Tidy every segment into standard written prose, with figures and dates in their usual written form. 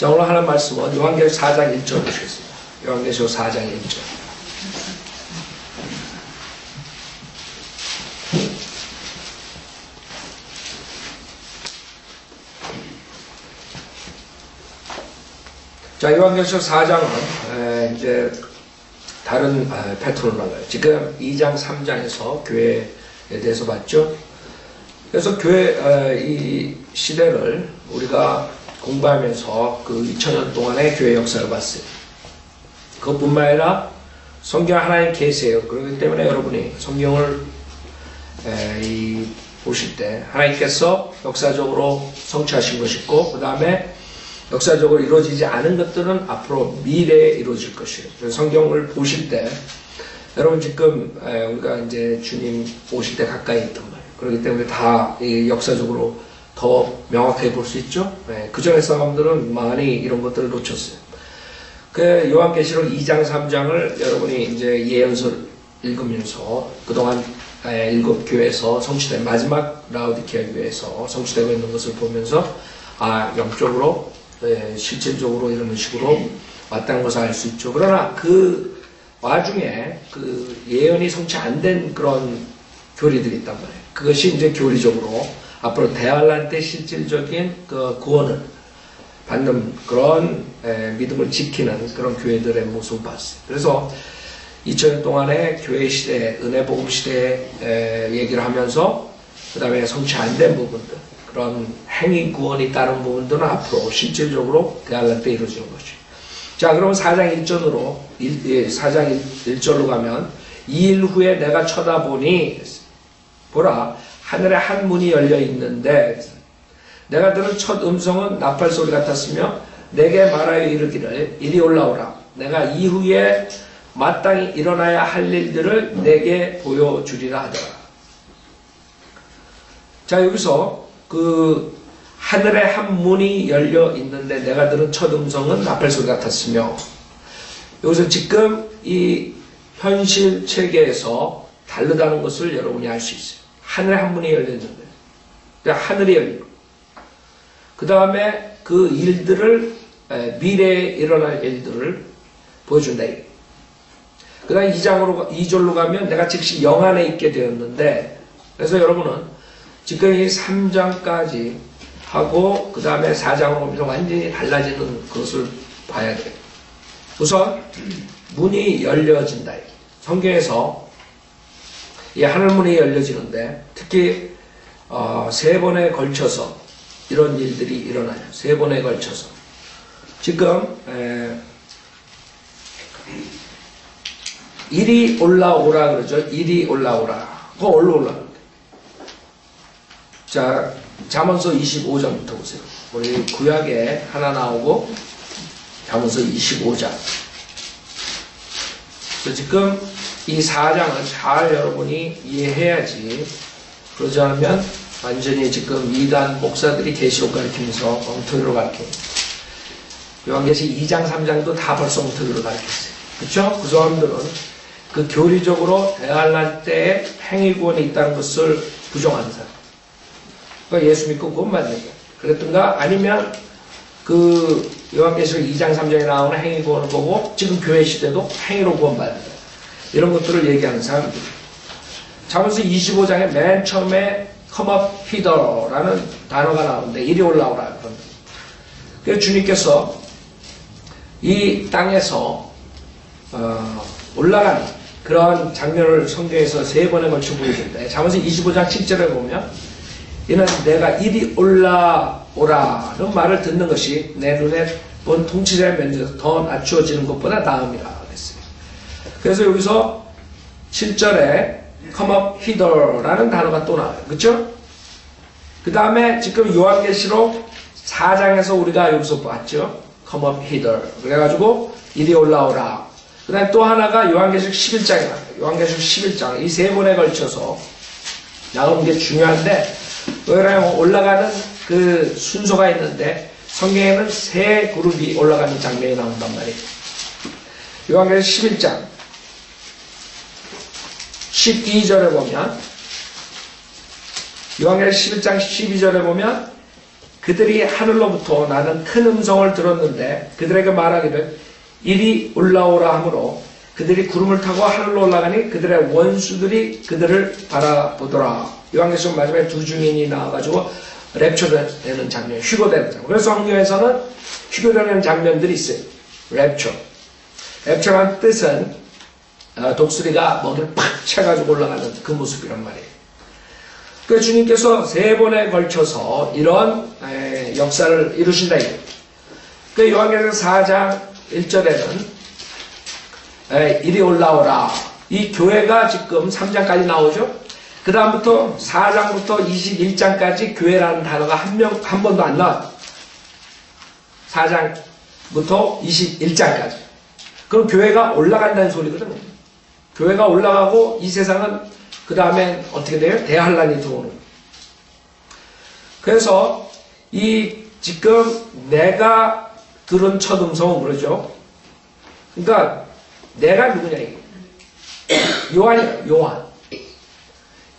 자, 오늘 하는 말씀은 요한계시록 4장 1절 보시겠습니다. 요한계시록 4장 1절. 자, 요한계시록 4장은 이제 다른 패턴을 말해요. 지금 2장, 3장에서 교회에 대해서 봤죠. 그래서 교회 이 시대를 우리가 공부하면서 그 2000년 동안의 교회 역사를 봤어요. 그것뿐만 아니라 성경 하나의 계시예요. 그렇기 때문에 여러분이 성경을 보실 때 하나님께서 역사적으로 성취하신 것이 있고, 그 다음에 역사적으로 이루어지지 않은 것들은 앞으로 미래에 이루어질 것이에요. 그래서 성경을 보실 때 여러분 지금 우리가 이제 주님 오실 때 가까이 있단 말이에요. 그렇기 때문에 다 역사적으로 더 명확하게 볼 수 있죠. 그 전에 사람들은 많이 이런 것들을 놓쳤어요. 그 요한계시록 2장 3장을 여러분이 이제 예언서를 읽으면서 그동안 7교회에서 성취된 마지막 라우디케아 교회에서 성취되고 있는 것을 보면서 영적으로 실질적으로 이런 식으로 왔다는 것을 알 수 있죠. 그러나 그 와중에 그 예언이 성취 안 된 그런 교리들이 있단 말이에요. 그것이 이제 교리적으로 앞으로 대환란 때 실질적인 그 구원을 받는 그런 믿음을 지키는 그런 교회들의 모습을 봤어요. 그래서 2000년 동안의 교회 시대, 은혜 복음 시대 얘기를 하면서 그 다음에 성취 안 된 부분들, 그런 행위 구원이 따른 부분들은 앞으로 실질적으로 대환란 때 이루어지는 것이죠. 자, 그러면 4장 1절로 4장 1절로 가면 2일 후에 내가 쳐다보니 보라 하늘에 한 문이 열려 있는데 내가 들은 첫 음성은 나팔 소리 같았으며 내게 말하여 이르기를 이리 올라오라 내가 이후에 마땅히 일어나야 할 일들을 내게 보여주리라 하더라. 자, 여기서 그 하늘에 한 문이 열려 있는데 내가 들은 첫 음성은 나팔 소리 같았으며, 여기서 지금 이 현실 체계에서 다르다는 것을 여러분이 알 수 있어요. 하늘에 한 문이 열려 있는데 하늘이 열리고, 그 다음에 그 일들을 미래에 일어날 일들을 보여준다. 그 다음에 2절로 가면 내가 즉시 영 안에 있게 되었는데, 그래서 여러분은 지금 이 3장까지 하고 그 다음에 4장으로 오면서 완전히 달라지는 것을 봐야 돼요. 우선 문이 열려진다. 성경에서 이 하늘문이 열려지는데 특히 3번에 걸쳐서 이런 일들이 일어나요. 3번에 걸쳐서 지금 이리 올라오라 그러죠. 이리 올라오라. 그거 얼로 올라오는데. 자, 잠언서 25장부터 보세요. 우리 구약에 하나 나오고 잠언서 25장. 지금 이 4장을 잘 여러분이 이해해야지, 그러지 않으면 완전히 지금 이단 목사들이 계시록 가르치면서 엉터리로 가르쳐요. 요한계시록 2장 3장도 다 벌써 엉터리로 가르쳤어요. 그렇죠? 그 사람들은 그 교리적으로 대환란 때에 행위구원이 있다는 것을 부정하는 사람. 그러니까 예수 믿고 구원 받는 거예요. 그랬던가 아니면 그 요한계시록 2장 3장에 나오는 행위구원을 보고 지금 교회 시대도 행위로 구원 받는 거예요. 이런 것들을 얘기하는 사람들. 잠언서 25장에 맨 처음에 come up hither라는 단어가 나오는데 이리 올라오라. 그래서 주님께서 이 땅에서 올라가는 그런 장면을 성경에서 3번에 걸쳐 보여준다. 잠언서 25장 7절에 보면 이는 내가 이리 올라오라는 말을 듣는 것이 내 눈에 본 통치자의 면에서 더 낮추어지는 것보다 나음이라 그랬어요. 그래서 여기서 7절에 come up hither라는 단어가 또 나와요. 그렇죠? 그 다음에 지금 요한계시록 4장에서 우리가 여기서 봤죠. come up hither. 그래가지고 이리 올라오라. 그 다음에 또 하나가 요한계시록 11장에 나와요. 요한계시록 11장. 이 3번에 걸쳐서 나오는 게 중요한데, 왜냐하면 올라가는 그 순서가 있는데 성경에는 3 그룹이 올라가는 장면이 나온단 말이에요. 요한계시록 11장 12절에 보면, 요한계시록 11장 12절에 보면 그들이 하늘로부터 나는 큰 음성을 들었는데 그들에게 말하기를 이리 올라오라 하므로 그들이 구름을 타고 하늘로 올라가니 그들의 원수들이 그들을 바라보더라. 요한계시록 마지막에 두 증인이 나와가지고 랩처되는 장면, 휴거되는 장면. 그래서 성경에서는 휴거되는 장면들이 있어요. 랩처라는 뜻은 독수리가 머리를 팍 쳐가지고 올라가는 그 모습이란 말이에요. 그 주님께서 3번에 걸쳐서 이런 역사를 이루신다. 그 요한계시록 4장 1절에는 이리 올라오라. 이 교회가 지금 3장까지 나오죠. 그 다음부터 4장부터 21장까지 교회라는 단어가 한 번도 안 나와요. 4장부터 21장까지. 그럼 교회가 올라간다는 소리거든요. 교회가 올라가고 이 세상은 그 다음에 어떻게 돼요? 대환란이 들어오는. 그래서 지금 내가 들은 첫 음성은 그러죠. 그러니까 내가 누구냐 이게. 요한이에요.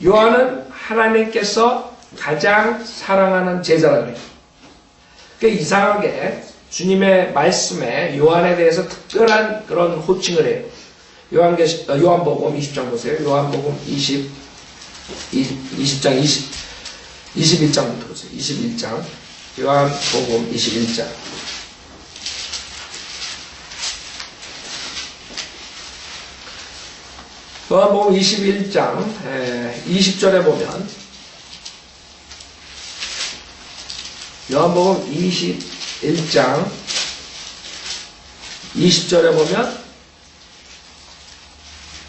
요한은 하나님께서 가장 사랑하는 제자라고 해요. 그러니까 이상하게 주님의 말씀에 요한에 대해서 특별한 그런 호칭을 해요. 요한복음 20장 보세요. 요한복음 20장 21장부터 보세요. 21장. 요한복음 21장. 요한복음 21장 20절에 보면 요한복음 21장 20절에 보면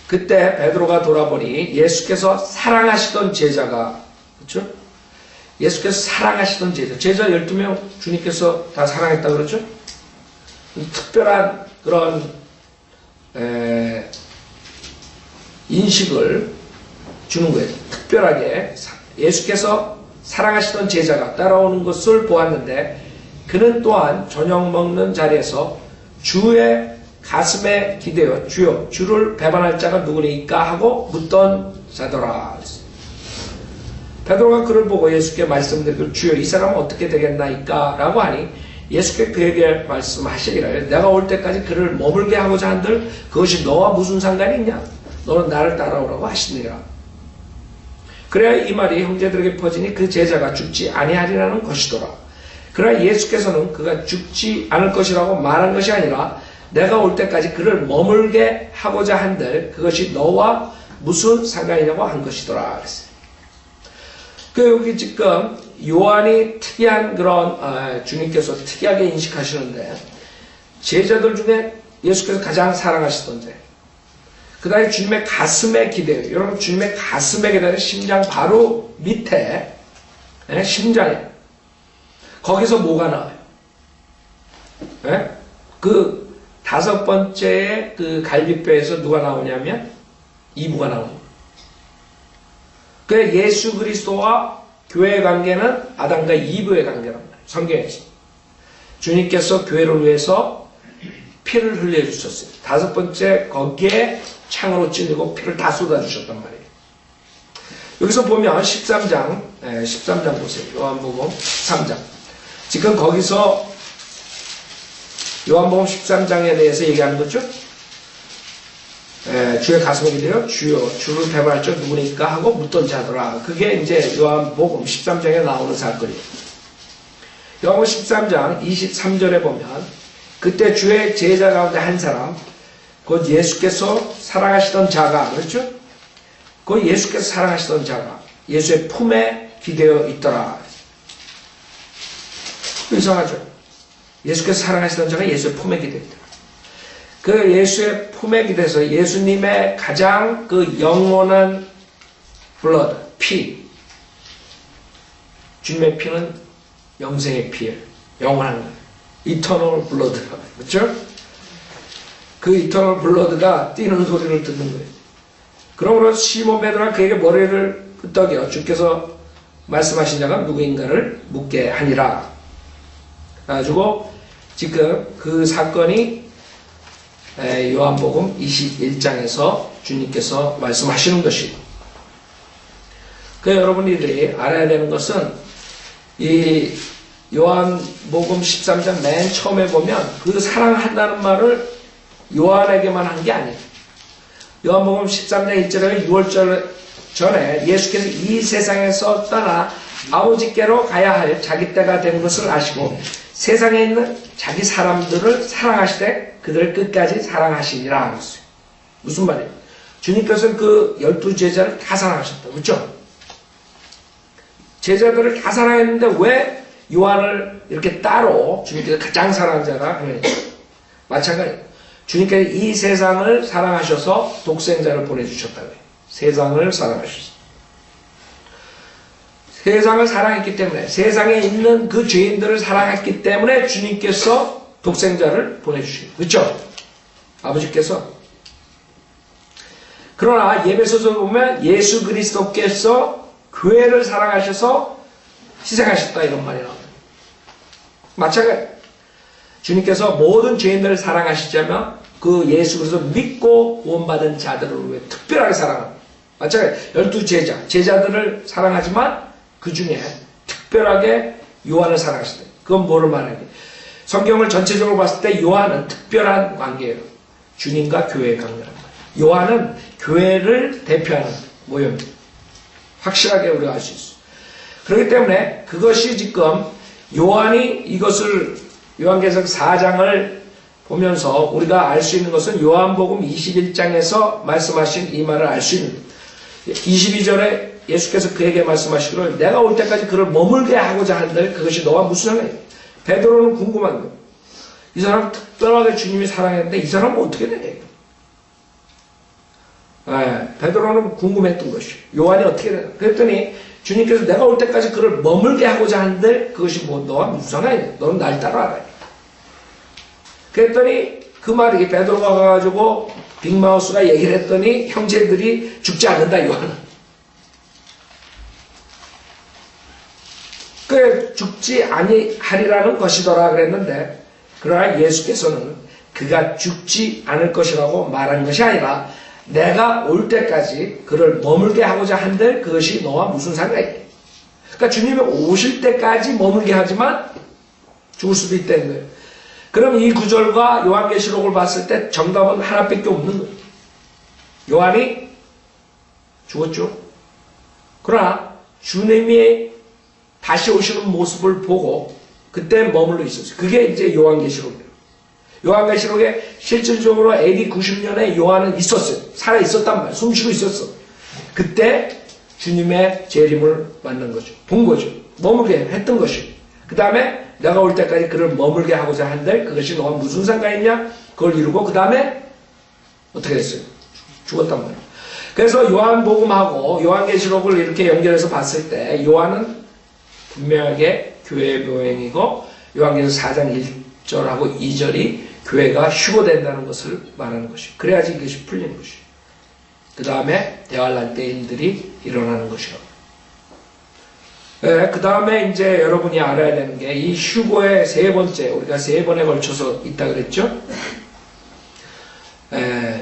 그때 베드로가 돌아보니 예수께서 사랑하시던 제자가 그렇죠? 예수께서 사랑하시던 제자 12명 주님께서 다 사랑했다 그러죠? 특별한 그런 인식을 주는 거예요. 특별하게 예수께서 사랑하시던 제자가 따라오는 것을 보았는데 그는 또한 저녁 먹는 자리에서 주의 가슴에 기대어 주여 주를 배반할 자가 누구니까 하고 묻던 자더라. 베드로가 그를 보고 예수께 말씀드리기를 주여 이 사람은 어떻게 되겠나이까 라고 하니 예수께 그에게 말씀하시기를 내가 올 때까지 그를 머물게 하고자 한들 그것이 너와 무슨 상관이 있냐? 너는 나를 따라오라고 하시니라. 그래야 이 말이 형제들에게 퍼지니 그 제자가 죽지 아니하리라는 것이더라. 그러나 예수께서는 그가 죽지 않을 것이라고 말한 것이 아니라 내가 올 때까지 그를 머물게 하고자 한들 그것이 너와 무슨 상관이냐고 한 것이더라. 그랬어요. 그 여기 지금 요한이 특이한 그런 주님께서 특이하게 인식하시는데 제자들 중에 예수께서 가장 사랑하시던 자. 그 다음에 주님의 가슴에 기대요. 여러분 주님의 가슴에 기대는 심장 바로 밑에 심장에 거기서 뭐가 나와요? 그 5번째의 그 갈비뼈에서 누가 나오냐면 이브가 나옵니다. 그 예수 그리스도와 교회의 관계는 아담과 이브의 관계란 말이에요. 성경에서 주님께서 교회를 위해서 피를 흘려주셨어요. 5번째 거기에 창으로 찔리고 피를 다 쏟아주셨단 말이에요. 여기서 보면 13장 보세요. 요한복음 13장. 지금 거기서 요한복음 13장에 대해서 얘기하는 거죠. 주의 가슴에 기대어 주여 주를 배반할 자 누구니까 하고 묻던 자더라. 그게 이제 요한복음 13장에 나오는 사건이에요. 요한복음 13장 23절에 보면 그때 주의 제자 가운데 한 사람 곧 예수께서 사랑하시던 자가 그렇죠? 그 예수께서 사랑하시던 자가 예수의 품에 기대어 있더라. 이상하죠? 예수께서 사랑하시던 자가 예수의 품에 기대어 있더라. 그 예수의 품에 기대서 예수님의 가장 그 영원한 블러드, 피. 주님의 피는 영생의 피예요. 영원한 거예요. 이터널 블러드라고. 그렇죠? 그 이터널 블러드가 뛰는 소리를 듣는 거예요. 그러므로 시몬 베드로가 그에게 머리를 끄덕여 주께서 말씀하신 자가 누구인가를 묻게 하니라. 그래가지고 지금 그 사건이 요한복음 21장에서 주님께서 말씀하시는 것이고, 여러분들이 알아야 되는 것은 이 요한복음 13장 맨 처음에 보면 그 사랑한다는 말을 요한에게만 한 게 아니에요. 요한복음 13장 1절에 6월 전에 예수께서 이 세상에서 떠나 아버지께로 가야 할 자기 때가 된 것을 아시고 세상에 있는 자기 사람들을 사랑하시되 그들을 끝까지 사랑하시니라 그랬어요. 무슨 말이에요? 주님께서는 그 12제자를 다 사랑하셨다. 그렇죠? 제자들을 다 사랑했는데 왜 요한을 이렇게 따로 주님께서 가장 사랑한 자라 하면 마찬가지예요. 주님께서 이 세상을 사랑하셔서 독생자를 보내주셨다고요. 세상을 사랑하셨어요. 세상을 사랑했기 때문에 세상에 있는 그 죄인들을 사랑했기 때문에 주님께서 독생자를 보내주신 거예요. 그렇죠? 아버지께서. 그러나 예배소서 보면 예수 그리스도께서 교회를 사랑하셔서 희생하셨다 이런 말이 나옵니다. 마찬가지. 주님께서 모든 죄인들을 사랑하시자면 그 예수 그리스도 믿고 구원받은 자들을 위해 특별하게 사랑합니다. 마찬가지. 12제자, 제자들을 사랑하지만 그 중에 특별하게 요한을 사랑하시다. 그건 뭐를 말하는 거예요? 성경을 전체적으로 봤을 때 요한은 특별한 관계예요. 주님과 교회의 관계란 말이에요. 요한은 교회를 대표하는 모형입니다. 확실하게 우리가 알 수 있어요. 그렇기 때문에 그것이 지금 요한이 이것을 요한계시록 4장을 보면서 우리가 알 수 있는 것은 요한복음 21장에서 말씀하신 이 말을 알 수 있는 거예요. 22절에 예수께서 그에게 말씀하시기를 내가 올 때까지 그를 머물게 하고자 한들 그것이 너와 무슨 상관이야? 베드로는 궁금한 거예요. 이 사람 특별하게 주님이 사랑했는데 이 사람은 어떻게 되냐? 베드로는 궁금했던 것이요. 요한이 어떻게 되나? 그랬더니 주님께서 내가 올 때까지 그를 머물게 하고자 한들 그것이 뭐 너와 무슨 상관이냐? 너는 날 따라와라. 그랬더니 그 말이 베드로가 가가지고 빅마우스가 얘기를 했더니 형제들이 죽지 않는다 요한은. 그래 죽지 아니하리라는 것이더라 그랬는데 그러나 예수께서는 그가 죽지 않을 것이라고 말한 것이 아니라 내가 올 때까지 그를 머물게 하고자 한들 그것이 너와 무슨 상관이야. 그러니까 주님이 오실 때까지 머물게 하지만 죽을 수도 있다는 거예요. 그럼 이 구절과 요한계시록을 봤을 때 정답은 하나밖에 없는 거예요. 요한이 죽었죠. 그러나 주님이 다시 오시는 모습을 보고 그때 머물러 있었어요. 그게 이제 요한계시록이에요. 요한계시록에 실질적으로 AD 90년에 요한은 있었어요. 살아 있었단 말이에요. 숨쉬고 있었어. 그때 주님의 재림을 만난 거죠. 본 거죠. 머물게 했던 것이. 그 다음에 내가 올 때까지 그를 머물게 하고자 한들 그것이 너와 무슨 상관이냐? 그걸 이루고 그 다음에 어떻게 됐어요? 죽었단 말이에요. 그래서 요한복음하고 요한계시록을 이렇게 연결해서 봤을 때 요한은 분명하게 교회의 묘행이고 요한계시록 4장 1절하고 2절이 교회가 휴거된다는 것을 말하는 것이에요. 그래야지 이것이 풀리는 것이에요. 그 다음에 대활 날 때 일들이 일어나는 것이라고. 그 다음에 이제 여러분이 알아야 되는 게 이 휴거의 세 번째, 우리가 세 번에 걸쳐서 있다 그랬죠?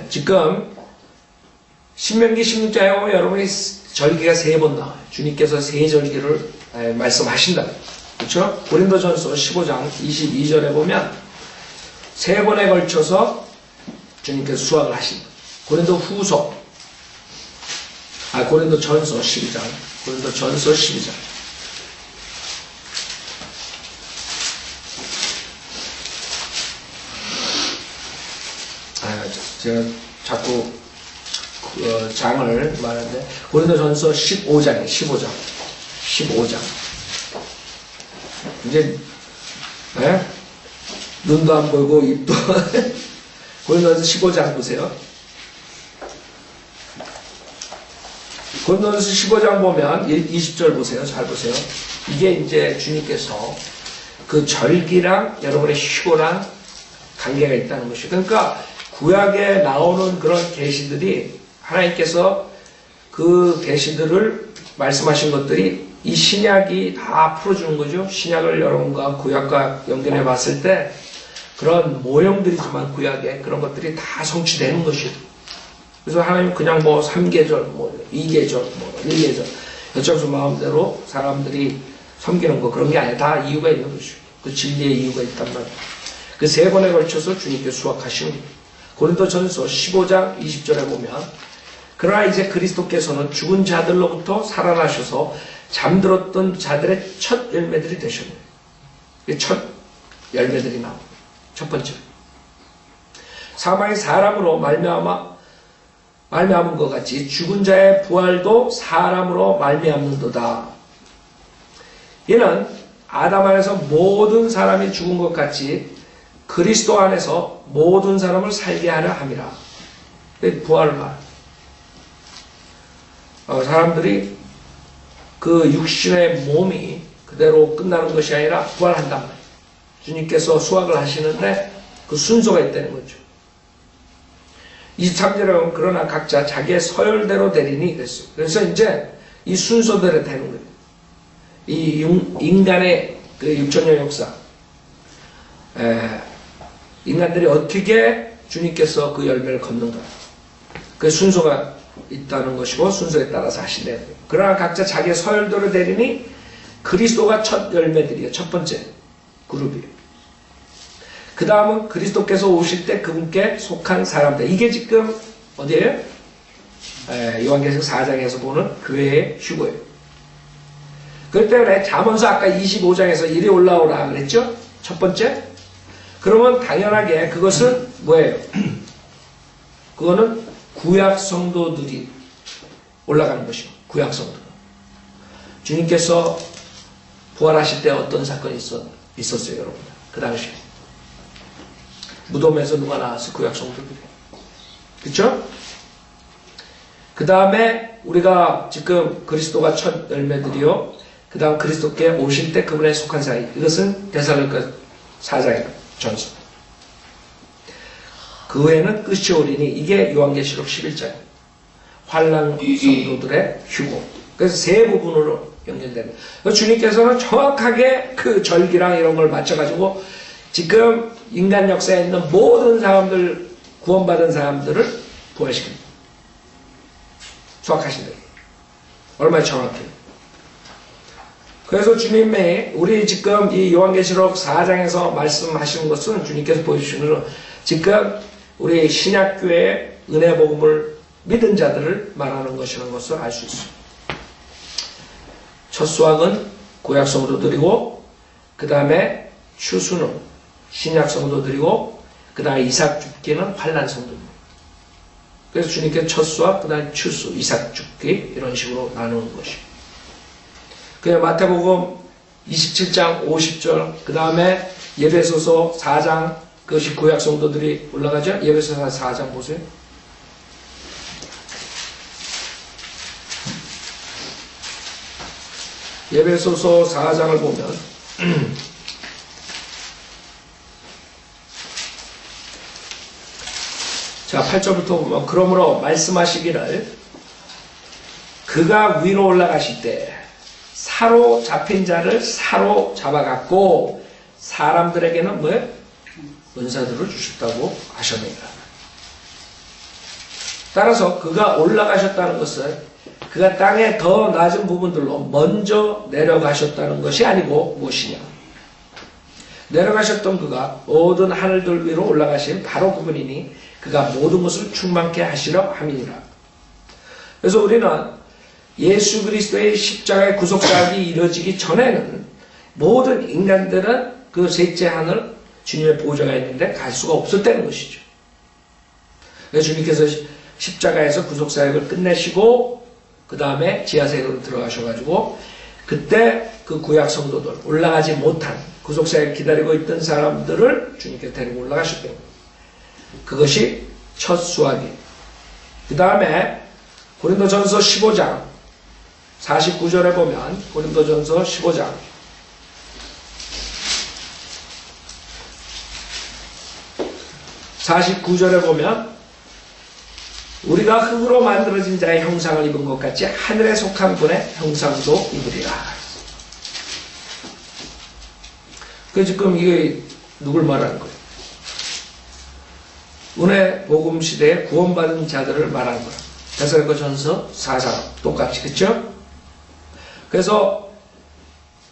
지금 신명기 16장에 보면 여러분이 절기가 세 번 나와요. 주님께서 세 절기를 말씀하신다. 그렇죠? 고린도전서 15장 22절에 보면 세 번에 걸쳐서 주님께서 수학을 하신다. 고린도전서 12장. 고린도전서 12장. 제가 자꾸 장을 말하는데 고린도전서 15장이에요. 15장. 이제 눈도 안 보이고 입도 고린도전서 15장 보세요. 고린도전서 15장 보면 20절 보세요. 잘 보세요. 이게 이제 주님께서 그 절기랑 여러분의 휴거랑 관계가 있다는 것이에요. 그러니까 구약에 나오는 그런 계시들이 하나님께서 그 계시들을 말씀하신 것들이 이 신약이 다 풀어주는 거죠. 신약을 여러분과 구약과 연결해 봤을 때 그런 모형들이지만 구약에 그런 것들이 다 성취되는 것이에요. 그래서 하나님 그냥 뭐 3계절, 뭐 2계절, 뭐 1계절 여쭤서 마음대로 사람들이 섬기는 거 그런 게 아니라 다 이유가 있는 것이죠. 그 진리의 이유가 있단 말이에요. 그 세 번에 걸쳐서 주님께 수확하시는 거예요. 고린도전서 15장 20절에 보면 그러나 이제 그리스도께서는 죽은 자들로부터 살아나셔서 잠들었던 자들의 첫 열매들이 되셨네요. 첫 열매들이 나옵니다. 첫 번째, 사망이 사람으로 말미암은 것 같이 죽은 자의 부활도 사람으로 말미암는도다. 이는 아담 안에서 모든 사람이 죽은 것 같이 그리스도 안에서 모든 사람을 살게 하려 함이라. 부활을 말. 사람들이 그 육신의 몸이 그대로 끝나는 것이 아니라 부활한단 말이에요. 주님께서 수확을 하시는데 그 순서가 있다는 거죠. 23절에 보면 그러나 각자 자기의 서열대로 되리니 그랬어요. 그래서 이제 이 순서대로 되는 거예요. 이 인간의 그 6천년 역사, 인간들이 어떻게 주님께서 그 열매를 걷는가, 그 순서가 있다는 것이고 순서에 따라서 하신다는 거예요. 그러나 각자 자기의 서열대로 되리니 그리스도가 첫 열매들이에요. 첫 번째 그룹이에요. 그 다음은 그리스도께서 오실 때 그분께 속한 사람들. 이게 지금 어디예요? 요한계시록 4장에서 보는 교회의 휴거예요. 그렇기 때문에 잠언서 아까 25장에서 이리 올라오라 그랬죠? 첫 번째. 그러면 당연하게 그것은 뭐예요? 그거는 구약 성도들이 올라가는 것이고, 구약 성도. 주님께서 부활하실 때 어떤 사건이 있었어요, 여러분? 그 당시에. 무덤에서 누가 나왔어? 구약 성도들이. 그쵸? 그 다음에 우리가 지금 그리스도가 첫 열매들이요. 그 다음 그리스도께 오실 때 그분에 속한 사이. 이것은 데살로니가 4장의 전서. 그 후에는 끝이 오리니 이게 요한계시록 11장. 환난 성도들의 휴고. 그래서 세 부분으로 연결됩니다. 주님께서는 정확하게 그 절기랑 이런 걸 맞춰가지고 지금 인간 역사에 있는 모든 사람들, 구원받은 사람들을 부활시킵니다. 수확하신다. 얼마나 정확해요. 그래서 주님의 우리 지금 이 요한계시록 4장에서 말씀하시는 것은 주님께서 보여주시는 것은 지금 우리 신약교회의 은혜복음을 믿은 자들을 말하는 것이라는 것을 알 수 있어요. 첫 수확은 구약 성도들이고 그 다음에 추수는 신약 성도들이고 그 다음에 이삭 죽기는 환난 성도입니다. 그래서 주님께 첫 수확, 그 다음에 추수, 이삭 죽기 이런 식으로 나누는 것이에요. 그냥 마태복음 27장 50절 그 다음에 예배소서 4장 그것이 구약 성도들이 올라가죠. 예배소서 4장 보세요. 예배소서 4장을 보면 자 8절부터 보면 그러므로 말씀하시기를 그가 위로 올라가실 때 사로잡힌 자를 사로잡아갖고 사람들에게는 뭐예요? 은사들을 주셨다고 하셨느니라. 따라서 그가 올라가셨다는 것은 그가 땅의 더 낮은 부분들로 먼저 내려가셨다는 것이 아니고 무엇이냐. 내려가셨던 그가 모든 하늘들 위로 올라가신 바로 그분이니 그가 모든 것을 충만케 하시려 함이니라. 그래서 우리는 예수 그리스도의 십자가의 구속사역이 이루어지기 전에는 모든 인간들은 그 셋째 하늘 주님의 보호자가 있는데 갈 수가 없었다는 것이죠. 그래서 주님께서 십자가에서 구속사역을 끝내시고 그 다음에 지하세계로 들어가셔가지고 그때 그 구약 성도들 올라가지 못한 구속사역을 기다리고 있던 사람들을 주님께서 데리고 올라가셨던 거예요. 그것이 첫 수확이에요. 그 다음에 고린도전서 15장 49절에 보면 고린도전서 15장 49절에 보면 우리가 흙으로 만들어진 자의 형상을 입은 것 같이 하늘에 속한 분의 형상도 입으리라. 그 지금 이게 누굴 말하는 거예요? 은혜 복음 시대에 구원받은 자들을 말하는 거예요. 데살로니가전서 4장 똑같이, 그렇죠? 그래서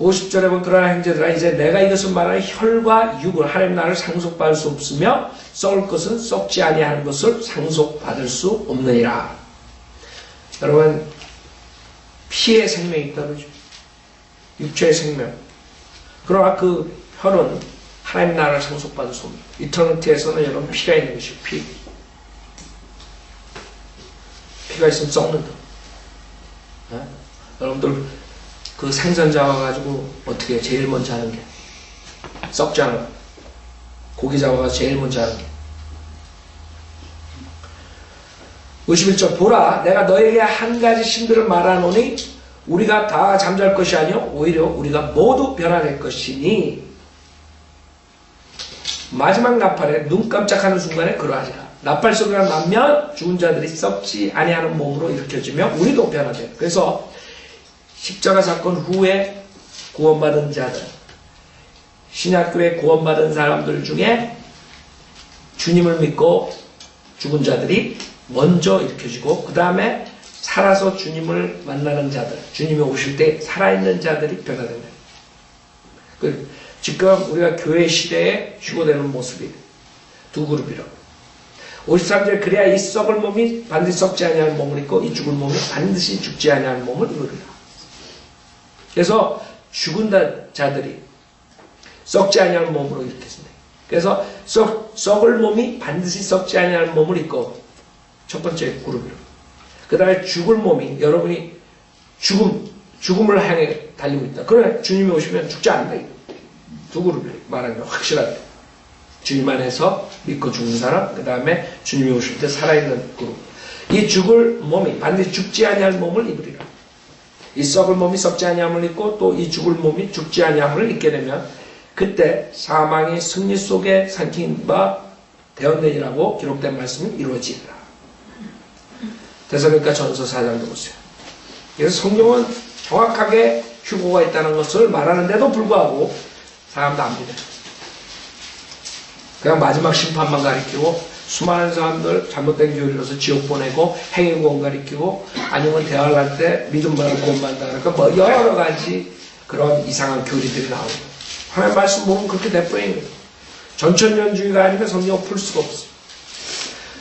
50절에 보면 그러나 형제들아 이제 내가 이것을 말하는 혈과 육을 하나님 나라를 상속받을 수 없으며 썩을 것은 썩지 아니하는 것을 상속받을 수 없느니라. 여러분 피의 생명이 있다 그러죠. 육체의 생명. 그러나 그 혈은 하나님 나라를 상속받을 수 없는 이터니티에서는 여러분 피가 있는 것이요. 피가 있으면 썩는다. 네? 여러분들 그 생선 잡아가지고 어떻게 제일 먼저 하는 게 썩잖아. 고기 잡아가지고 제일 먼저 하는 게 51절 보라 내가 너에게 한 가지 신들을 말하노니 우리가 다 잠잘 것이 아니요 오히려 우리가 모두 변화될 것이니 마지막 나팔에 눈 깜짝하는 순간에 그러하리라. 나팔 소리가 나면 죽은 자들이 썩지 아니하는 몸으로 일으켜지며 우리도 변화돼요. 그래서 십자가 사건 후에 구원받은 자들, 신약교회 구원받은 사람들 중에 주님을 믿고 죽은 자들이 먼저 일으켜지고 그 다음에 살아서 주님을 만나는 자들, 주님이 오실 때 살아있는 자들이 변화된다. 지금 우리가 교회 시대에 휴고되는 모습이 두 그룹이라고. 53절 그래야 이 썩을 몸이 반드시 썩지 아니하는 몸을 입고 이 죽을 몸이 반드시 죽지 아니하는 몸을 입으리라. 그래서 죽은 자들이 썩지 아니하는 몸으로 이렇게 했습니다. 그래서 썩을 몸이 반드시 썩지 아니하는 몸을 입고 첫 번째 그룹이로. 그 다음에 죽을 몸이 여러분이 죽음을 향해 달리고 있다. 그러나 주님이 오시면 죽지 않는다. 두 그룹이 말하는 거 확실하게. 주님 안에서 믿고 죽는 사람, 그 다음에 주님이 오실 때 살아있는 그룹. 이 죽을 몸이 반드시 죽지 아니할 몸을 입으리라. 이 썩을 몸이 썩지 아니함을 입고 또 이 죽을 몸이 죽지 아니함을 입게 되면 그때 사망의 승리 속에 삼킨 바 되었느니라고 기록된 말씀이 이루어지리라. 데살로니가 전서 4장도 보세요. 그래서 성경은 정확하게 휴고가 있다는 것을 말하는데도 불구하고 사람도 안 믿어요. 그냥 마지막 심판만 가리키고 수많은 사람들 잘못된 교리로서 지옥 보내고 행위구원 가리키고 아니면 대화를 할 때 믿음 받고 구원받는다. 그러니까 뭐 여러 가지 그런 이상한 교리들이 나오고 하나님 말씀 보면 그렇게 돼버린 거예요. 전천년주의가 아니면 성경을 풀 수가 없어요.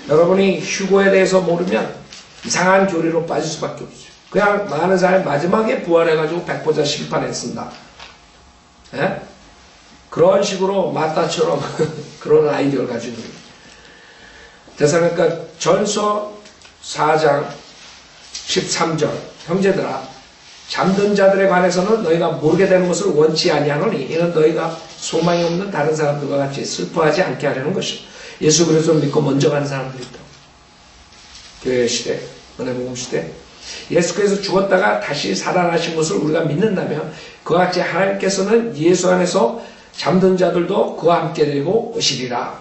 여러분이 휴고에 대해서 모르면 이상한 교리로 빠질 수밖에 없어요. 그냥 많은 사람이 마지막에 부활해가지고 백보자 심판했습니다. 예? 그런 식으로 마따처럼 그런 아이디어를 가지고 있는 거예요. 데살로니가 전서 4장 13절 형제들아 잠든 자들에 관해서는 너희가 모르게 되는 것을 원치 아니하노니 이는 너희가 소망이 없는 다른 사람들과 같이 슬퍼하지 않게 하려는 것이요. 예수 그리스도를 믿고 먼저 가는 사람들이 있다. 교회 시대, 은혜복음 시대 예수께서 죽었다가 다시 살아나신 것을 우리가 믿는다면 그와 같이 하나님께서는 예수 안에서 잠든 자들도 그와 함께 되고 오시리라.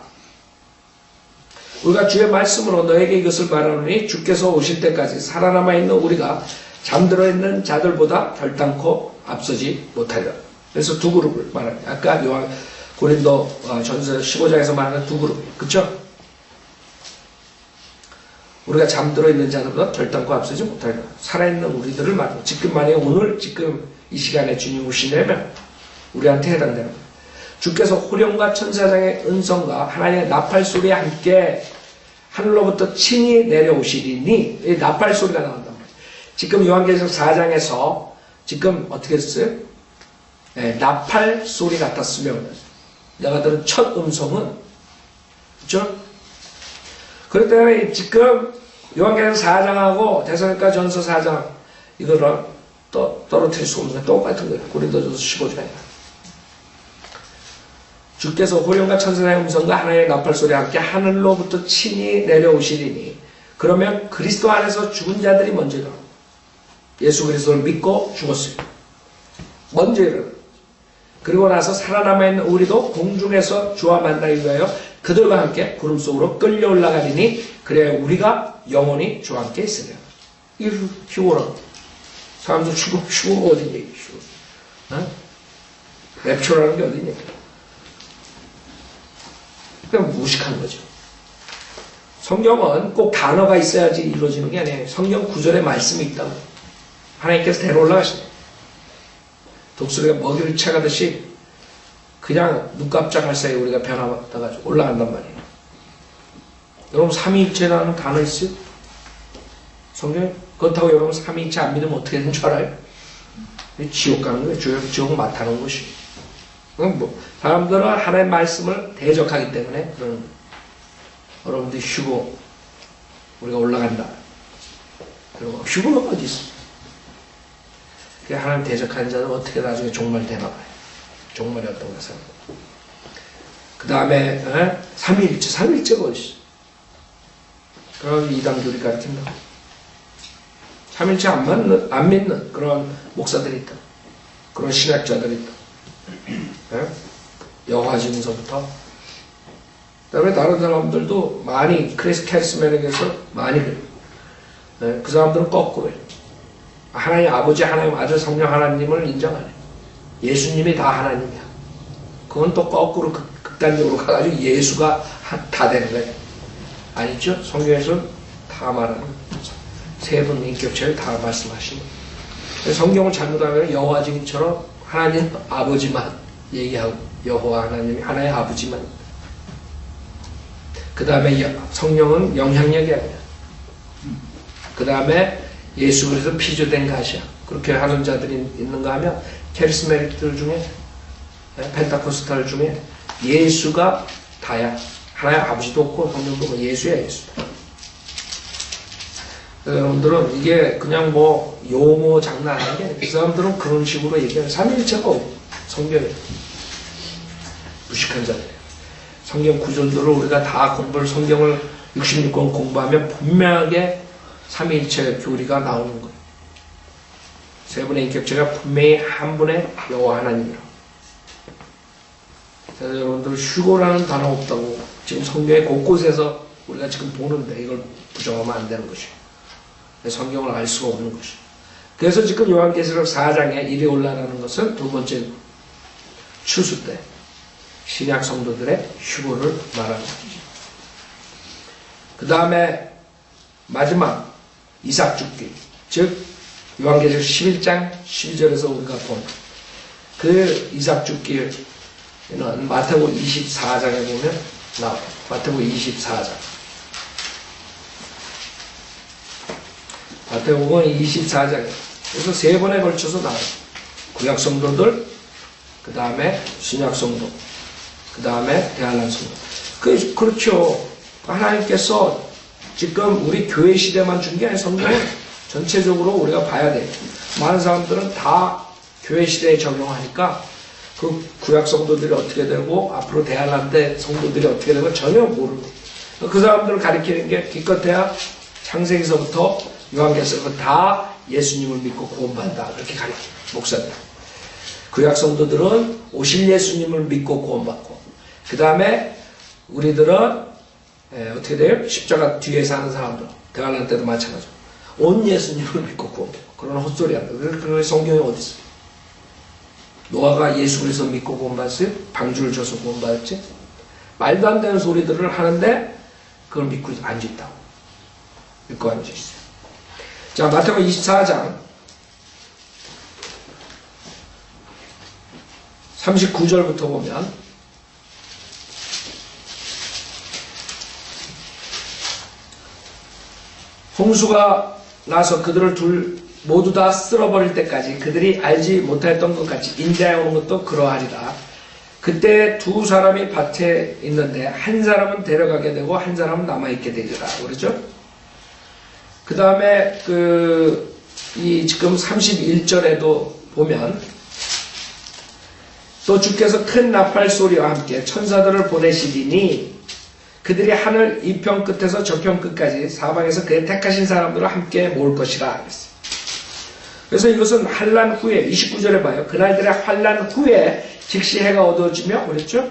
우리가 주의 말씀으로 너에게 이것을 말하노니 주께서 오실 때까지 살아남아 있는 우리가 잠들어 있는 자들보다 결단코 앞서지 못하리라. 그래서 두 그룹을 말합니다. 아까 고린도 전서 15장에서 말하는 두 그룹, 그쵸? 우리가 잠들어 있는 자들보다 결단코 앞서지 못하리라. 살아있는 우리들을 말합니다. 지금 만약에 오늘 지금 이 시간에 주님 오시려면 우리한테 해당되는 거예요. 주께서 호령과 천사장의 음성과 하나님의 나팔 소리와 함께 하늘로부터 친히 내려오시리니 이 나팔 소리가 나온단 말이에요. 지금 요한계시록 4장에서 지금 어떻게 했어요? 네, 나팔 소리 같았으며 내가 들은 첫 음성은 그렇죠? 그렇기 때문에 지금 요한계시록 4장하고 데살로니가 전서 4장 이거를 떨어뜨릴 수 없는 게 똑같은 거예요. 고린도전서 15장에 주께서 호령과 천사의 음성과 하나님의 나팔 소리와 함께 하늘로부터 친히 내려오시리니 그러면 그리스도 안에서 죽은 자들이 먼저 일어나 예수 그리스도를 믿고 죽었어요. 먼저 일어나. 그리고 나서 살아남아있는 우리도 공중에서 주와 만나기 위하여 그들과 함께 구름 속으로 끌려 올라가리니 그래야 우리가 영원히 주와 함께 있으려. 이 휴고라고. 사람들 휴고가 어디 얘기 휴고. 어? 랩초라는 게 어디 얘기. 그냥 무식한 거죠. 성경은 꼭 단어가 있어야지 이루어지는 게 아니에요. 성경 구절에 말씀이 있다고. 하나님께서 데려 올라가시네. 독수리가 먹이를 채가듯이 그냥 눈 깜짝할 사이에 우리가 변화받아가지고 올라간단 말이에요. 여러분 삼위일체라는 단어 있어요? 성경에? 그렇다고 여러분 삼위일체 안 믿으면 어떻게 되는 줄 알아요? 지옥 가는 거예요. 지옥 맡아는 것이. 사람들은 하나님의 말씀을 대적하기 때문에 그런 여러분들이 휴고 우리가 올라간다. 그리고 휴고는 어디 있어? 하나님 대적하는 자는 어떻게 나중에 종말 되나 봐요. 종말이 어떤 것을. 그 다음에 삼위일체가 어디 있어? 그런 이단교리 가르친다. 삼위일체 안 믿는 그런 목사들이 있다. 그런 신학자들이 있다. 여호와 증서부터. 그 다음에 다른 사람들도 많이 크리스캐스맨에게서 많이 그래요. 그 사람들은 거꾸로 해요. 하나님 아버지, 하나님 아들, 성령 하나님을 인정 안 해요. 예수님이 다 하나님이야. 그건 또 거꾸로 극단적으로 가가지고 예수가 다 되는 거예요. 아니죠? 성경에서는 다 말하는 세 분 인격체를 다 말씀하시는 거예요. 성경을 잘못하면 여호와 증인처럼 하나님 아버지만 얘기하고 여호와 하나님이 하나의 아버지만. 그 다음에 성령은 영향력이 아니야. 그 다음에 예수 그리스도 피조된 것이야. 그렇게 하는 자들이 있는가 하면 캐리스메릭들 중에 펜타코스탈 중에 예수가 다야. 하나의 아버지도 없고 성령도 없고 예수야 예수. 여러분들은 이게 그냥 뭐 용어 장난하는 게 아니라 그 사람들은 그런 식으로 얘기하는 삼위일체가 성경에 무식한 자들이에요. 성경 구절들을 우리가 다 성경을 66권 공부하면 분명하게 삼위일체 교리가 나오는 거예요. 세 분의 인격체가 분명히 한 분의 여호와 하나님이라고. 그래서 여러분들 휴고라는 단어 없다고 지금 성경의 곳곳에서 우리가 지금 보는데 이걸 부정하면 안 되는 것이에요. 성경을 알 수가 없는 것이에요. 그래서 지금 요한계시록 4장에 이리 올라가는 것은 두 번째 추수 때 신약 성도들의 휴고를 말하는 것이죠. 그 다음에 마지막 이삭 죽기, 즉 요한계시록 11장 12절에서 우리가 본 그 이삭 죽기는 마태복음 24장에 보면 나와요. 마태복음 24장. 마태복음 24장에 그래서 세 번에 걸쳐서 나와요. 구약 성도들, 그 다음에 신약 성도, 그 다음에 대한민국 성도. 그렇죠. 하나님께서 지금 우리 교회 시대만 준 게 아니라 성경은 전체적으로 우리가 봐야 돼요. 많은 사람들은 다 교회 시대에 적용하니까 그 구약 성도들이 어떻게 되고 앞으로 대한민국 때 성도들이 어떻게 되고 전혀 모르고 그 사람들을 가리키는 게 기껏해야 창세기서부터 요한계시록 다 예수님을 믿고 구원받는다. 그렇게 가르쳐요. 목사들. 구약 성도들은 오실 예수님을 믿고 구원받고 그 다음에 우리들은 어떻게 돼요? 십자가 뒤에 사는 사람들. 대관람 때도 마찬가지고 온 예수님을 믿고 구원받고 그런 헛소리 한다. 그런 성경이 어디 있어요? 노아가 예수 그리스도 믿고 구원받았어요? 방주를 줘서 구원받았지? 말도 안 되는 소리들을 하는데 그걸 믿고 앉아있다고. 믿고 앉아있어요. 자, 마태복음 24장 39절부터 보면 홍수가 나서 그들을 모두 다 쓸어버릴 때까지 그들이 알지 못하였던 것 같이 인자에 오는 것도 그러하리라. 그때 두 사람이 밭에 있는데 한 사람은 데려가게 되고 한 사람은 남아있게 되리라. 그렇죠? 그 다음에 지금 31절에도 보면 또 주께서 큰 나팔 소리와 함께 천사들을 보내시리니 그들이 하늘 이편 끝에서 저편 끝까지 사방에서 그의 택하신 사람들을 함께 모을 것이라. 그래서 이것은 환란 후에 29절에 봐요. 그날들의 환란 후에 즉시 해가 어두워지며 그랬죠?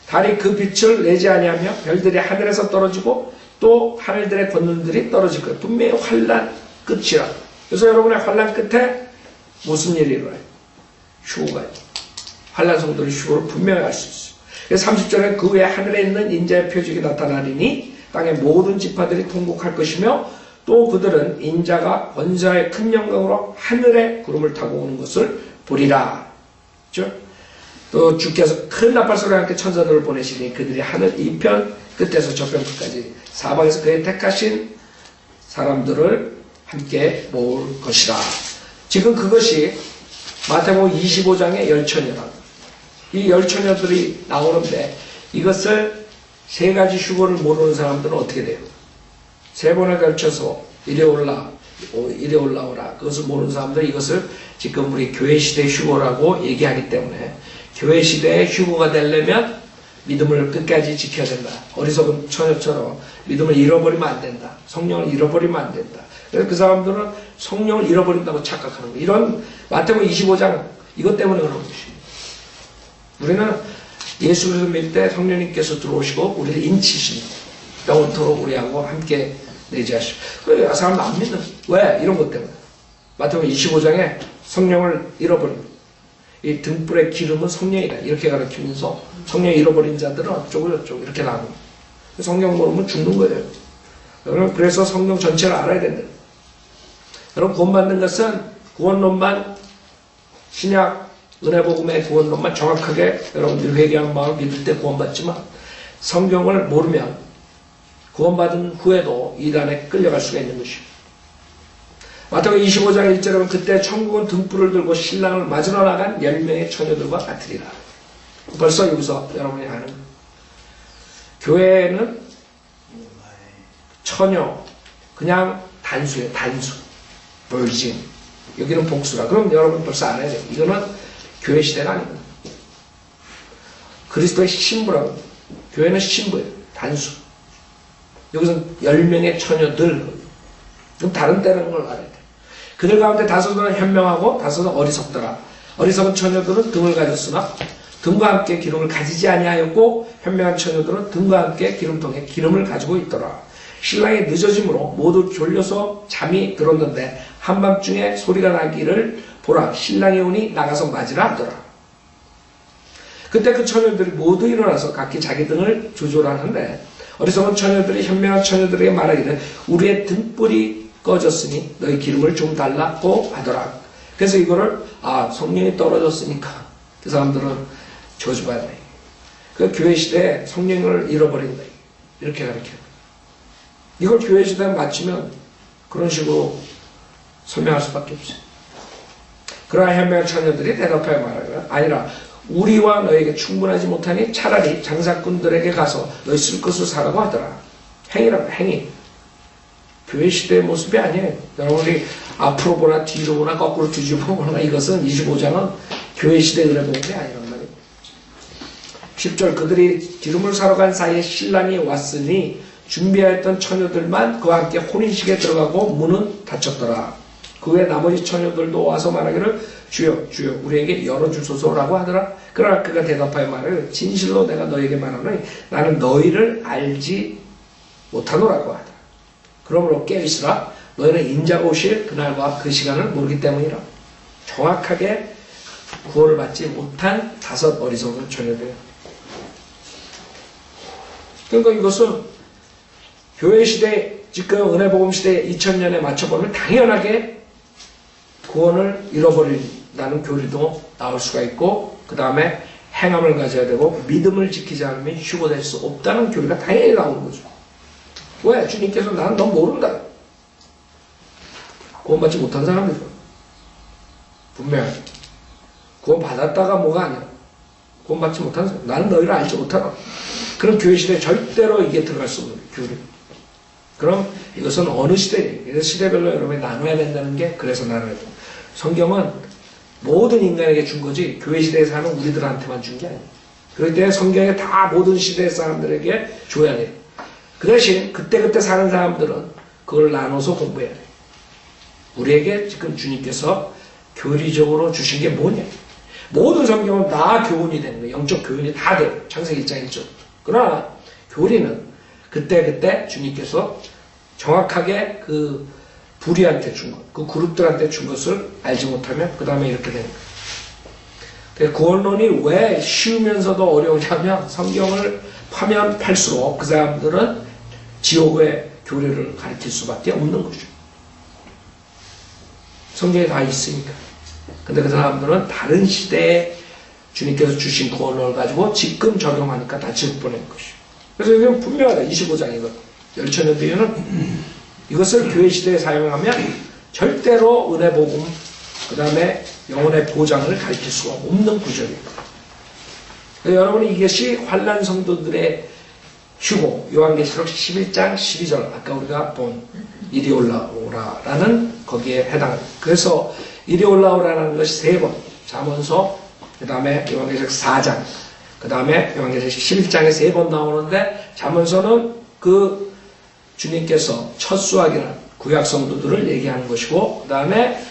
달이 그 빛을 내지 아니하며 별들이 하늘에서 떨어지고 또 하늘들의 권능들이 떨어질 거예요. 분명히 환란 끝이라. 그래서 여러분의 환란 끝에 무슨 일이 일어나요? 휴고가 있죠. 환란 성도의 휴고를 분명히 알 수 있어요. 그래서 30절에 그 후에 하늘에 있는 인자의 표적이 나타나리니 땅의 모든 지파들이 통곡할 것이며 또 그들은 인자가 권세의 큰 영광으로 하늘에 구름을 타고 오는 것을 보리라. 그렇죠? 또 주께서 큰 나팔 소리와 함께 천사들을 보내시니 그들이 하늘 이편 끝에서 저편 끝까지 사방에서 그의 택하신 사람들을 함께 모을 것이라. 지금 그것이 마태복음 25장의 열처녀라. 이 열처녀들이 나오는데 이것을 세 가지 휴거를 모르는 사람들은 어떻게 돼요? 세 번에 걸쳐서 이래 올라오라. 그것을 모르는 사람들은 이것을 지금 우리 교회시대 휴거라고 얘기하기 때문에 교회시대의 휴거가 되려면 믿음을 끝까지 지켜야 된다. 어리석은 처녀처럼 믿음을 잃어버리면 안 된다. 성령을 잃어버리면 안 된다. 그래서 그 사람들은 성령을 잃어버린다고 착각하는 거예요. 이런 마태복음 25장 이것 때문에 그런 것입니다. 우리는 예수 그리스도 믿을 때 성령님께서 들어오시고 우리를 인치십니다. 영원토록 우리하고 함께 내재하시고. 그래, 사람은 안 믿는. 왜? 이런 것 때문에. 마태복음 25장에 성령을 잃어버립니다. 이 등불의 기름은 성령이다. 이렇게 가르치면서 성령 잃어버린 자들은 어쩌고 이렇게 나옵니다. 성령 모르면 죽는 거예요. 여러분, 그래서 성령 전체를 알아야 된다. 여러분, 구원받는 것은 구원론만, 신약 은혜복음의 구원론만 정확하게 여러분들이 회개한 마음을 믿을 때 구원받지만 성경을 모르면 구원받은 후에도 이단에 끌려갈 수가 있는 것입니다. 마태복음 25장 1절에 보면 그때 천국은 등불을 들고 신랑을 맞으러 나간 10명의 처녀들과 같으리라. 벌써 여기서 여러분이 아는 교회는 처녀, 그냥 단수예요. 단수. virgin. 여기는 복수라. 그럼 여러분 벌써 알아야 돼요. 이거는 교회 시대가 아닙니다. 그리스도의 신부라고. 교회는 신부예요. 단수. 여기서는 10명의 처녀들. 그럼 다른 때라는 걸 알아야 돼요. 그들 가운데 다섯은 현명하고 다섯은 어리석더라. 어리석은 처녀들은 등을 가졌으나 등과 함께 기름을 가지지 아니하였고 현명한 처녀들은 등과 함께 기름통에 기름을 가지고 있더라. 신랑이 늦어짐으로 모두 졸려서 잠이 들었는데 한밤중에 소리가 나기를 보라 신랑이 오니 나가서 맞으라 하더라. 그때 그 처녀들이 모두 일어나서 각기 자기 등을 조절하는데 어리석은 처녀들이 현명한 처녀들에게 말하기를 우리의 등불이 꺼졌으니 너희 기름을 좀 달라고 하더라. 그래서 이거를 성령이 떨어졌으니까 그 사람들은 저주받네. 그 교회 시대에 성령을 잃어버린다. 이렇게 가르쳐요. 이걸 교회 시대에 맞추면 그런 식으로 설명할 수밖에 없어요. 그러나 현명한 처녀들이 대답하여 말하기를 아니라 우리와 너에게 충분하지 못하니 차라리 장사꾼들에게 가서 너희 쓸 것을 사라고 하더라. 행위라고 행위. 교회 시대의 모습이 아니에요. 여러분이 앞으로 보나 뒤로 보나 거꾸로 뒤집어 보나 이것은 25장은 교회 시대 은혜복음이 아니란 말이에요. 10절 그들이 기름을 사러 간 사이에 신랑이 왔으니 준비하였던 처녀들만 그와 함께 혼인식에 들어가고 문은 닫혔더라. 그 후에 나머지 처녀들도 와서 말하기를 주여 주여 우리에게 열어주소서라고 하더라. 그러나 그가 대답하여 말하기를 진실로 내가 너에게 말하노니 나는 너희를 알지 못하노라고 하더라. 그러므로 깨어있으라 너희는 인자가 오실 그날과 그 시간을 모르기 때문이라. 정확하게 구원을 받지 못한 다섯 어리석은 처녀들. 그러니까 이것은 교회 시대 지금 은혜복음 시대 2000년에 맞춰보면 당연하게 구원을 잃어버린다는 교리도 나올 수가 있고 그 다음에 행함을 가져야 되고 믿음을 지키지 않으면 휴거될 수 없다는 교리가 당연히 나오는 거죠. 왜? 주님께서 나는 너 모른다. 구원받지 못한 사람이죠. 분명히. 구원받았다가 뭐가 아니야. 구원받지 못한 사람. 나는 너희를 알지 못하나. 그런 교회 시대에 절대로 이게 들어갈 수 없는 교리. 그럼 이것은 어느 시대예요. 그래서 시대별로 여러분이 나눠야 된다는 게 그래서 나눠야 돼요. 성경은 모든 인간에게 준 거지 교회 시대에 사는 우리들한테만 준 게 아니에요. 그럴 때 성경에 다 모든 시대 사람들에게 줘야 돼요. 그 대신 그때그때 사는 사람들은 그걸 나눠서 공부해야 돼요. 우리에게 지금 주님께서 교리적으로 주신 게 뭐냐. 모든 성경은 다 교훈이 되는 거예요. 영적 교훈이 다 돼요. 창세기 1장 1절. 그러나 교리는 그때그때 주님께서 정확하게 그 부리한테 준 것, 그 그룹들한테 준 것을 알지 못하면 그 다음에 이렇게 되는 거예요. 구원론이 왜 쉬우면서도 어려우냐면 성경을 파면 팔수록 그 사람들은 지옥의 교리를 가르칠 수밖에 없는 거죠. 성경에 다 있으니까. 근데 그 사람들은 다른 시대에 주님께서 주신 구원을 가지고 지금 적용하니까 다 지옥 보낸 것이요. 그래서 이건 분명하다. 25장이거든. 열처년 뒤에는 이것을 교회 시대에 사용하면 절대로 은혜 복음, 그 다음에 영혼의 보장을 가르칠 수가 없는 구절입니다. 여러분이 이것이 환난 성도들의 휴고, 요한계시록 11장 12절, 아까 우리가 본 이리 올라오라라는 거기에 해당합니다. 그래서 이리 올라오라는 것이 3번, 잠언서, 그 다음에 요한계시록 4장, 그 다음에 요한계시록 11장에 3번 나오는데, 잠언서는 그 주님께서 첫 수학이라는 구약 성도들을 얘기하는 것이고, 그 다음에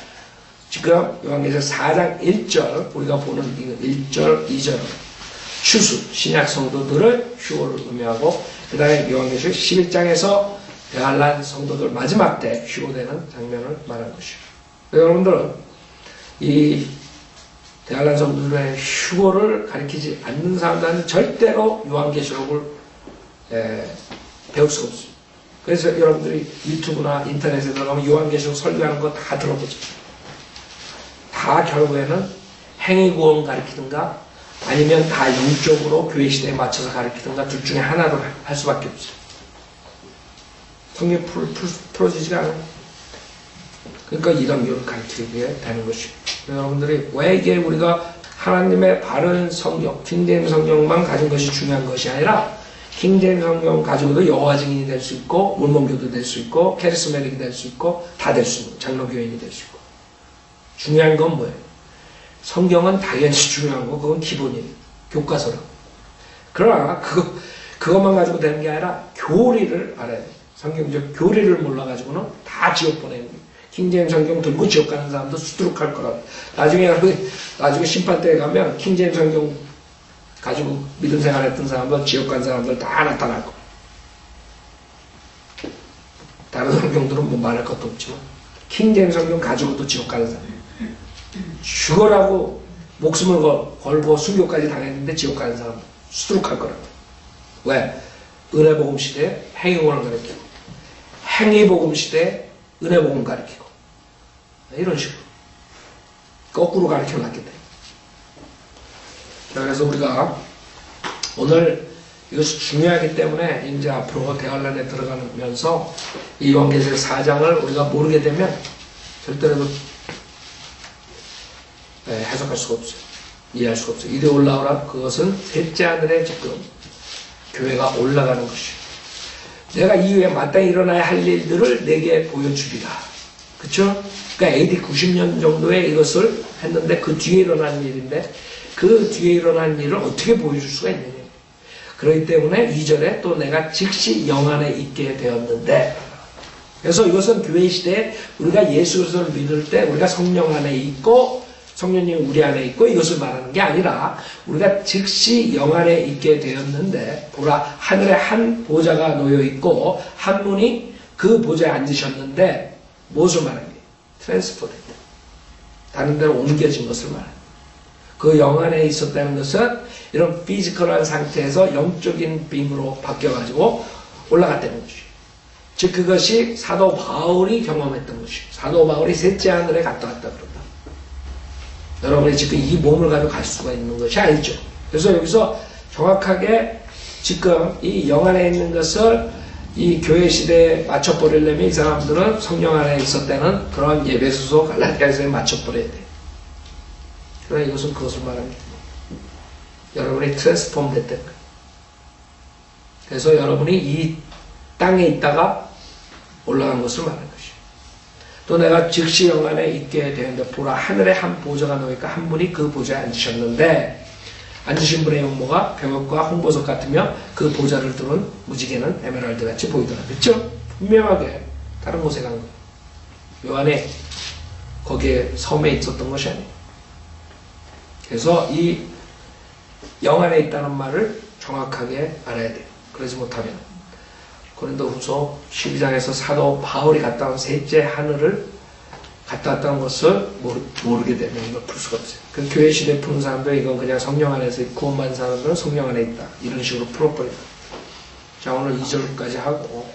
지금 요한계시록 4장 1절, 우리가 보는 이거 1절, 2절은 추수, 신약 성도들을 휴고를 의미하고, 그 다음에 요한계시록 11장에서 대환란 성도들 마지막 때 휴고되는 장면을 말한 것이죠. 여러분들은 이 대환란 성도들의 휴고를 가리키지 않는 사람들은 절대로 요한계시록을 배울 수가 없어요. 그래서 여러분들이 유튜브나 인터넷에 들어가면 요한계시록 설교하는 거 다 들어보죠. 다 결국에는 행위구원 가리키든가 아니면 다 영적으로 교회 시대에 맞춰서 가르치든가 둘 중에 하나를 할 수밖에 없어요. 성경이 풀어지지가 않아요. 그러니까 이단교를 가르치게 되는 것이죠. 여러분들이 왜 이게 우리가 하나님의 바른 성경, 킹제임스 성경만 가진 것이 중요한 것이 아니라 킹제임스 성경 가지고도 여호와 증인이 될 수 있고 몰몬교도 될 수 있고 캐리스메릭이 될 수 있고 다 될 수 있고 장로교인이 될 수 있고 중요한 건 뭐예요? 성경은 당연히 중요한 거, 그건 기본이에요. 교과서라고. 그러나 그것만 가지고 되는 게 아니라 교리를 알아야 돼요. 성경적 교리를 몰라가지고는 다 지옥 보내는 거예요. 킹제임스 성경 들고 지옥 가는 사람도 수두룩할 거라고. 나중에 심판대에 가면 킹제임스 성경 가지고 믿음 생활했던 사람들, 지옥 간 사람들 다 나타날 거예요. 다른 성경들은 뭐 말할 것도 없지만 킹제임스 성경 가지고도 지옥 가는 사람. 죽어라고 목숨을 걸고 순교까지 당했는데 지옥 가는 사람 수두룩할 거라고. 왜? 은혜복음 시대에 행위구원을 가르치고 행위복음 시대에 은혜복음 가르치고 이런 식으로 거꾸로 가르쳐놨기 때문에. 그래서 우리가 오늘 이것이 중요하기 때문에 이제 앞으로 대환란에 들어가면서 이 요한계시록 4장을 우리가 모르게 되면 절대로 해석할 수가 없어요. 이해할 수가 없어요. 이리 올라오라, 그것은 셋째 하늘에 지금 교회가 올라가는 것이에요. 내가 이후에 마땅히 일어나야 할 일들을 내게 보여주리라. 그쵸? 그러니까 AD 90년 정도에 이것을 했는데 그 뒤에 일어난 일인데 그 뒤에 일어난 일을 어떻게 보여줄 수가 있느냐. 그렇기 때문에 2절에 또 내가 즉시 영안에 있게 되었는데, 그래서 이것은 교회 시대에 우리가 예수 그리스도를 믿을 때 우리가 성령 안에 있고 성령님이 우리 안에 있고 이것을 말하는 게 아니라 우리가 즉시 영 안에 있게 되었는데, 보라 하늘에 한 보좌가 놓여 있고 한 분이 그 보좌에 앉으셨는데, 무엇을 말하는 거예요? 트랜스포드, 다른 데로 옮겨진 것을 말하는 거예요. 그 영 안에 있었다는 것은 이런 피지컬한 상태에서 영적인 빔으로 바뀌어가지고 올라갔다는 것이에요. 즉 그것이 사도 바울이 경험했던 것이에요. 사도 바울이 셋째 하늘에 갔다 왔다 그런다. 여러분이 지금 이 몸을 가지고 갈 수가 있는 것이 아니죠. 그래서 여기서 정확하게 지금 이 영 안에 있는 것을 이 교회 시대에 맞춰버리려면 이 사람들은 성령 안에 있었다는 그런 에베소서 갈라디아서에 맞춰버려야 돼요. 그러나 이것은 그것을 말합니다. 여러분이 트랜스폼 됐다는 거예요. 그래서 여러분이 이 땅에 있다가 올라간 것을 말하는 것이에요. 또 내가 즉시 영 안에 있게 되는데, 보라 하늘에 한 보좌가 놓이니까 한 분이 그 보좌에 앉으셨는데, 앉으신 분의 용모가 병역과 홍보석 같으며 그 보좌를 두른 무지개는 에메랄드 같이 보이더라. 그렇죠? 분명하게 다른 곳에 간 거예요. 요 안에 거기에 섬에 있었던 것이 아니에요. 그래서 이 영 안에 있다는 말을 정확하게 알아야 돼요. 그러지 못하면 고린도후서 12장에서 사도 바울이 갔다 온 셋째 하늘을 갔다 왔다는 것을 모르게 되면 이걸 풀 수가 없어요. 그 교회 시대에 푸는 사람들 이건 그냥 성령 안에서 구원받은 사람들은 성령 안에 있다, 이런 식으로 풀어버립니다. 자, 오늘 2절까지 하고